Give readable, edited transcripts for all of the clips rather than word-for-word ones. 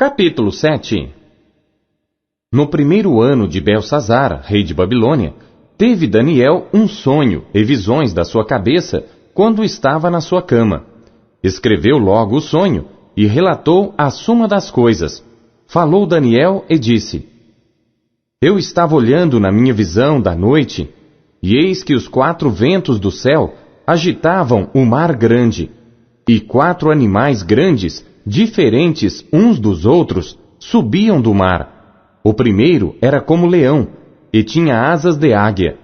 Capítulo 7. No primeiro ano de Belsazar, rei de Babilônia, teve Daniel um sonho e visões da sua cabeça quando estava na sua cama. Escreveu logo o sonho e relatou a suma das coisas. Falou Daniel e disse: Eu estava olhando na minha visão da noite, e eis que os 4 ventos do céu agitavam o mar grande, e 4 animais grandes, diferentes uns dos outros, subiam do mar. O primeiro era como leão, e tinha asas de águia.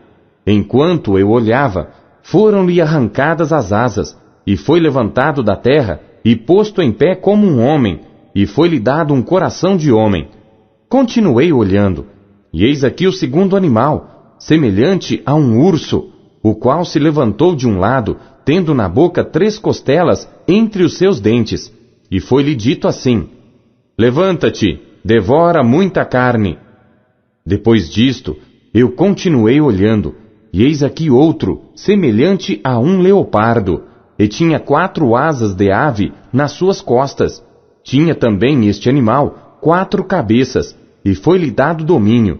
Enquanto eu olhava, foram-lhe arrancadas as asas, e foi levantado da terra, e posto em pé como um homem, e foi-lhe dado um coração de homem. Continuei olhando, e eis aqui o segundo animal, semelhante a um urso, o qual se levantou de um lado, tendo na boca 3 costelas entre os seus dentes. E foi-lhe dito assim: Levanta-te, devora muita carne. Depois disto, eu continuei olhando, e eis aqui outro, semelhante a um leopardo, e tinha 4 asas de ave nas suas costas. Tinha também este animal 4 cabeças, e foi-lhe dado domínio.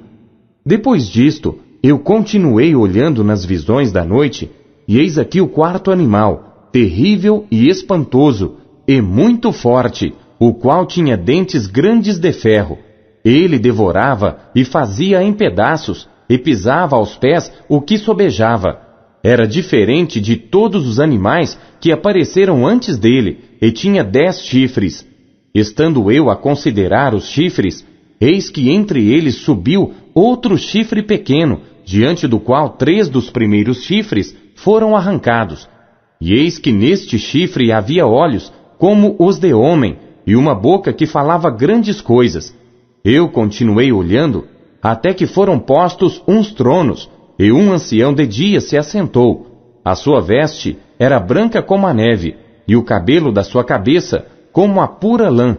Depois disto, eu continuei olhando nas visões da noite, e eis aqui o 4º animal, terrível e espantoso, e muito forte, o qual tinha dentes grandes de ferro. Ele devorava e fazia em pedaços, e pisava aos pés o que sobejava. Era diferente de todos os animais que apareceram antes dele, e tinha 10 chifres. Estando eu a considerar os chifres, eis que entre eles subiu outro chifre pequeno, diante do qual 3 dos primeiros chifres foram arrancados. E eis que neste chifre havia olhos como os de homem, e uma boca que falava grandes coisas. Eu continuei olhando, até que foram postos uns tronos, e um ancião de dia se assentou. A sua veste era branca como a neve, e o cabelo da sua cabeça como a pura lã.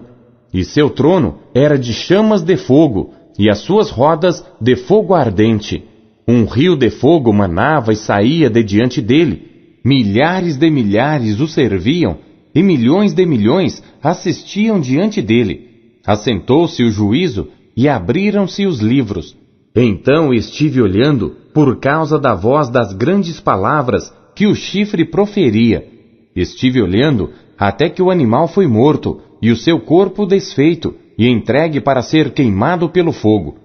E seu trono era de chamas de fogo, e as suas rodas de fogo ardente. Um rio de fogo manava e saía de diante dele. Milhares de milhares o serviam, e milhões de milhões assistiam diante dele. Assentou-se o juízo, e abriram-se os livros. Então estive olhando, por causa da voz das grandes palavras que o chifre proferia. Estive olhando, até que o animal foi morto, e o seu corpo desfeito, e entregue para ser queimado pelo fogo.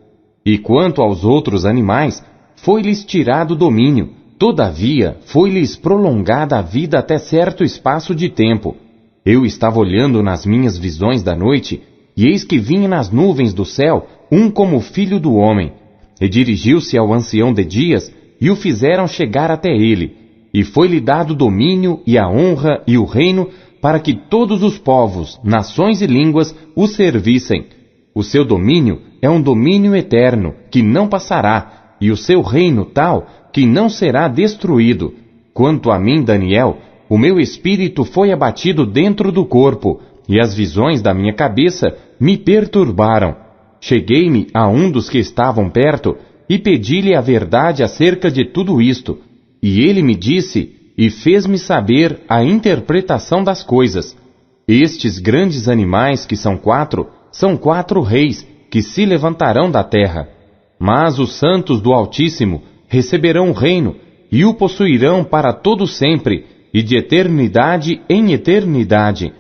E quanto aos outros animais, foi-lhes tirado o domínio. Todavia, foi-lhes prolongada a vida até certo espaço de tempo. Eu estava olhando nas minhas visões da noite, e eis que vinha nas nuvens do céu um como filho do homem. E dirigiu-se ao ancião de dias, e o fizeram chegar até ele. E foi-lhe dado domínio, e a honra, e o reino, para que todos os povos, nações e línguas o servissem. O seu domínio é um domínio eterno, que não passará, e o seu reino tal, que não será destruído. Quanto a mim, Daniel, o meu espírito foi abatido dentro do corpo, e as visões da minha cabeça me perturbaram. Cheguei-me a um dos que estavam perto, e pedi-lhe a verdade acerca de tudo isto. E ele me disse, e fez-me saber a interpretação das coisas. Estes grandes animais, que são 4, são 4 reis, que se levantarão da terra. Mas os santos do Altíssimo receberão o reino, e o possuirão para todo sempre, e de eternidade em eternidade.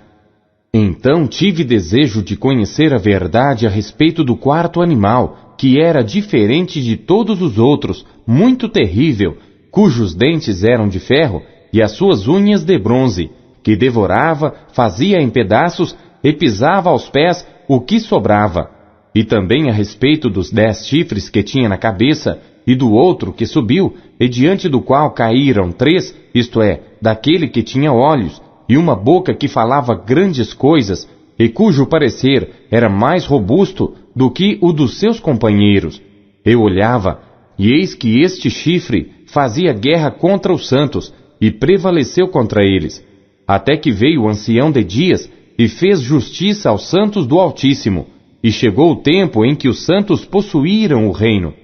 Então tive desejo de conhecer a verdade a respeito do 4º animal, que era diferente de todos os outros, muito terrível, cujos dentes eram de ferro, e as suas unhas de bronze, que devorava, fazia em pedaços, e pisava aos pés o que sobrava. E também a respeito dos 10 chifres que tinha na cabeça, e do outro que subiu, e diante do qual caíram 3, isto é, daquele que tinha olhos, e uma boca que falava grandes coisas, e cujo parecer era mais robusto do que o dos seus companheiros. Eu olhava, e eis que este chifre fazia guerra contra os santos, e prevaleceu contra eles, até que veio o ancião de dias, e fez justiça aos santos do Altíssimo, e chegou o tempo em que os santos possuíram o reino.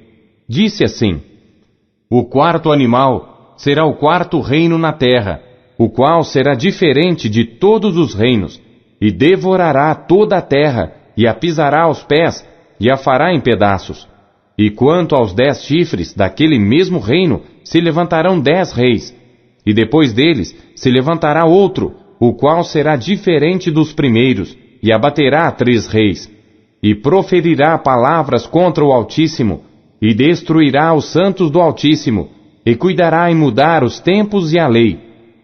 Disse assim: O 4º animal será o 4º reino na terra, o qual será diferente de todos os reinos, e devorará toda a terra, e a pisará aos pés, e a fará em pedaços. E quanto aos 10 chifres daquele mesmo reino, se levantarão 10 reis, e depois deles se levantará outro, o qual será diferente dos primeiros, e abaterá 3 reis, e proferirá palavras contra o Altíssimo, e destruirá os santos do Altíssimo, e cuidará em mudar os tempos e a lei,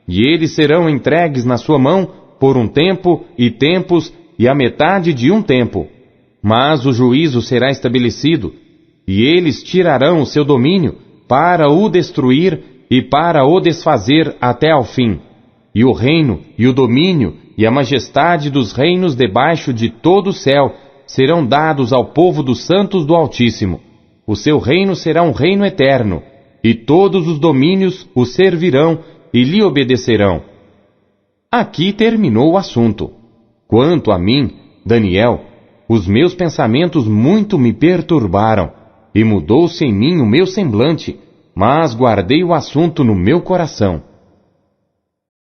e eles serão entregues na sua mão por um tempo e tempos e a metade de um tempo. Mas o juízo será estabelecido, e eles tirarão o seu domínio para o destruir e para o desfazer até ao fim. E o reino, e o domínio, e a majestade dos reinos debaixo de todo o céu serão dados ao povo dos santos do Altíssimo. O seu reino será um reino eterno, e todos os domínios o servirão e lhe obedecerão. Aqui terminou o assunto. Quanto a mim, Daniel, os meus pensamentos muito me perturbaram, e mudou-se em mim o meu semblante, mas guardei o assunto no meu coração.